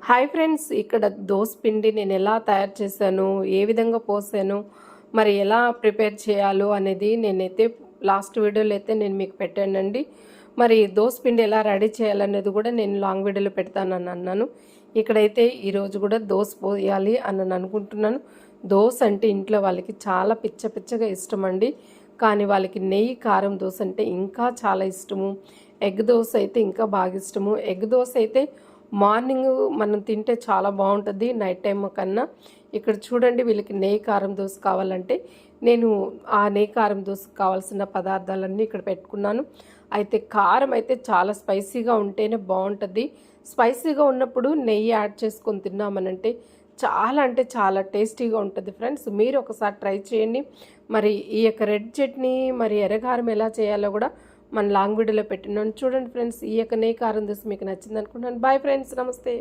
Hi friends, ఇక్కడ దోస పిండి నేను ఎలా తయారు చేశాను, ఏ విధంగా పోసాను, మరి ఎలా ప్రిపేర్ చేయాలో అనేది నేనైతే లాస్ట్ వీడియోలో అయితే నేను మీకు పెట్టానండి. మరి దోస పిండి ఎలా రెడీ చేయాలనేది కూడా నేను లాంగ్ వీడియోలో పెడతానని అన్నాను. ఇక్కడైతే ఈరోజు కూడా దోస పోయాలి అని అనుకుంటున్నాను. దోస అంటే ఇంట్లో వాళ్ళకి చాలా పిచ్చగా ఇష్టం అండి. కానీ వాళ్ళకి నెయ్యి కారం దోశ అంటే ఇంకా చాలా ఇష్టము. ఎగ్ దోశ అయితే ఇంకా బాగా ఇష్టము. ఎగ్ దోశ అయితే మార్నింగ్ మనం తింటే చాలా బాగుంటుంది నైట్ టైం కన్నా. ఇక్కడ చూడండి, వీళ్ళకి నెయ్యి కారం దోశ కావాలంటే నేను ఆ నెయ్యి కారం దోశకు కావాల్సిన పదార్థాలన్నీ ఇక్కడ పెట్టుకున్నాను. అయితే కారం అయితే చాలా స్పైసీగా ఉంటేనే బాగుంటుంది. స్పైసీగా ఉన్నప్పుడు నెయ్యి యాడ్ చేసుకొని తిన్నామనంటే చాలా అంటే చాలా టేస్టీగా ఉంటుంది ఫ్రెండ్స్. మీరు ఒకసారి ట్రై చేయండి. మరి ఈ యొక్క రెడ్ చట్నీ మరి ఎర్రకారం ఎలా చేయాలో కూడా మన లాంగ్ వీడియోలో పెట్టినాను చూడండి ఫ్రెండ్స్. ఈ యొక్క నెయ్యి కారం దోశ మీకు నచ్చింది అనుకుంటున్నాను. బాయ్ ఫ్రెండ్స్, నమస్తే.